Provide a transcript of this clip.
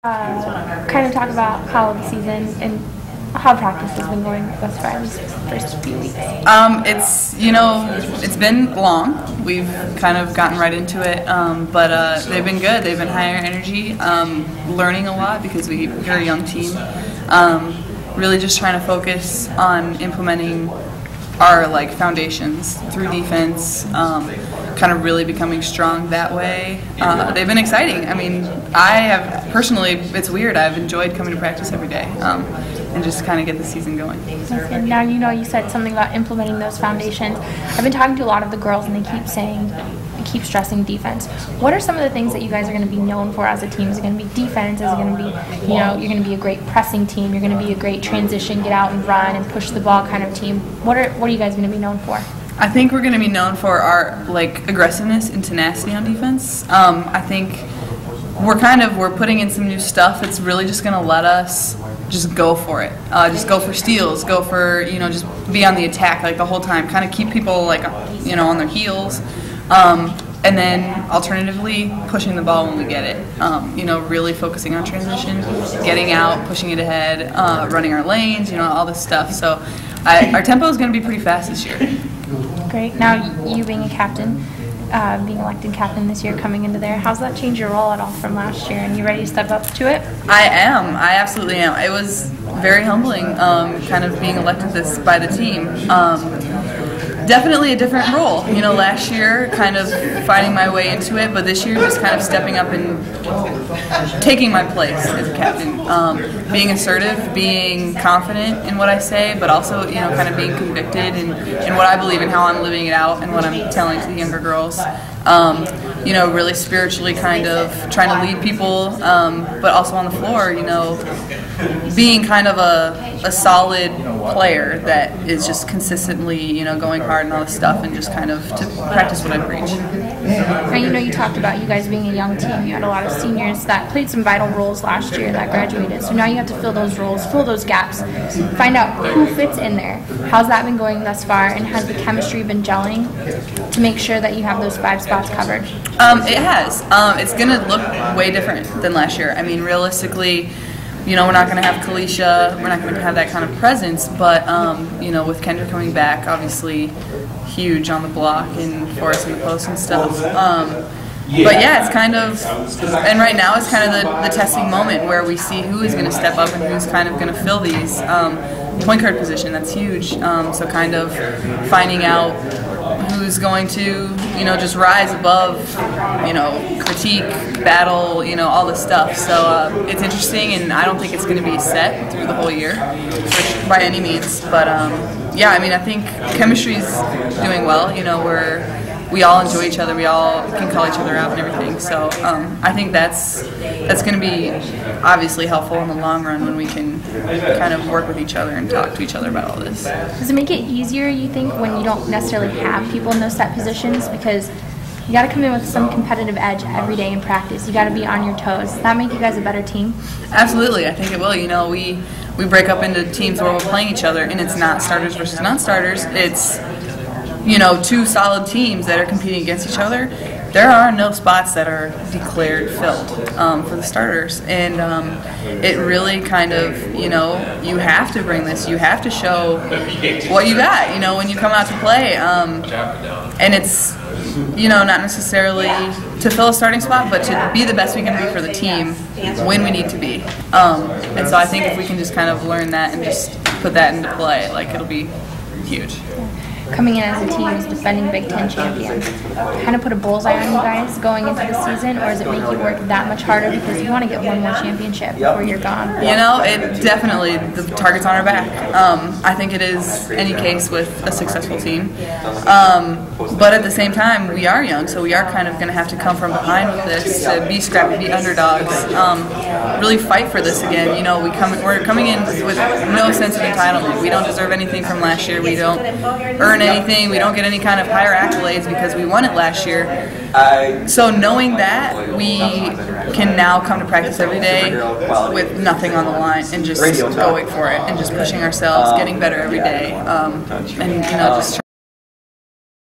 Kind of talk about how the season and how practice has been going thus far these first few weeks. It's been long. We've kind of gotten right into it, but they've been good. They've been higher energy, learning a lot because we're a young team. Really just trying to focus on implementing our foundations through defense, kind of really becoming strong that way. They've been exciting. I mean, I have personally, it's weird, I've enjoyed coming to practice every day and just kind of get the season going. And now you said something about implementing those foundations. I've been talking to a lot of the girls and they keep stressing defense. What are some of the things that you guys are going to be known for as a team? Is it going to be defense? Is it going to be, you're going to be a great pressing team? You're going to be a great transition, get out and run and push the ball kind of team? What are you guys going to be known for? I think we're going to be known for our aggressiveness and tenacity on defense. I think we're putting in some new stuff that's really just going to let us just go for it. Just go for steals, go for, just be on the attack the whole time, kind of keep people on their heels. And then alternatively pushing the ball when we get it. Really focusing on transition, getting out, pushing it ahead, running our lanes, all this stuff. So our tempo is going to be pretty fast this year. Great. Now you being a captain, being elected captain this year, coming into there, how's that changed your role at all from last year? And you ready to step up to it? I am. I absolutely am. It was very humbling, kind of being elected by the team. Definitely a different role. Last year kind of finding my way into it, but this year just kind of stepping up and taking my place as a captain. Being assertive, being confident in what I say, but also, kind of being convicted in what I believe and how I'm living it out and what I'm telling to the younger girls. Really spiritually kind of trying to lead people, but also on the floor, being kind of a solid player that is just consistently, going hard and all this stuff and just kind of to practice what I preach. Now, you talked about you guys being a young team. You had a lot of seniors that played some vital roles last year that graduated. So now you have to fill those roles, fill those gaps, find out who fits in there. How's that been going thus far, and has the chemistry been gelling to make sure that you have those 5 spots covered? It has. It's going to look way different than last year. I mean, realistically, we're not going to have Kalisha, we're not going to have that kind of presence, but, with Kendra coming back, obviously huge on the block and for us in the post and stuff. But yeah, it's kind of, and right now it's kind of the testing moment where we see who is going to step up and who's kind of going to fill these point guard position. That's huge. So kind of finding out who's going to, just rise above, critique, battle, all this stuff. So it's interesting, and I don't think it's going to be set through the whole year by any means. But yeah, I mean, I think chemistry's doing well. We all enjoy each other. We all can call each other out and everything. So I think that's going to be obviously helpful in the long run when we can kind of work with each other and talk to each other about all this. Does it make it easier, you think, when you don't necessarily have people in those set positions? Because you got to come in with some competitive edge every day in practice. You got to be on your toes. Does that make you guys a better team? Absolutely. I think it will. We break up into teams where we're playing each other, and it's not starters versus non-starters. It's 2 solid teams that are competing against each other. There are no spots that are declared filled for the starters, and it really kind of, you have to bring this. You have to show what you got, when you come out to play, and it's, not necessarily to fill a starting spot, but to be the best we can be for the team when we need to be. And so I think if we can just kind of learn that and just put that into play, it'll be huge. Coming in as a team as defending Big Ten champions, kind of put a bullseye on you guys going into the season, or does it make you work that much harder because you want to get one more championship before you're gone? It definitely, the target's on our back. I think it is any case with a successful team. But at the same time, we are young, so we are kind of going to have to come from behind with this, to be scrappy, be underdogs, really fight for this again. We're coming in with no sense of entitlement. We don't deserve anything from last year. We don't earn anything. We don't get any kind of higher accolades because we won it last year. So knowing that, we can now come to practice every day with nothing on the line and just going for it and just pushing ourselves, getting better every day, and just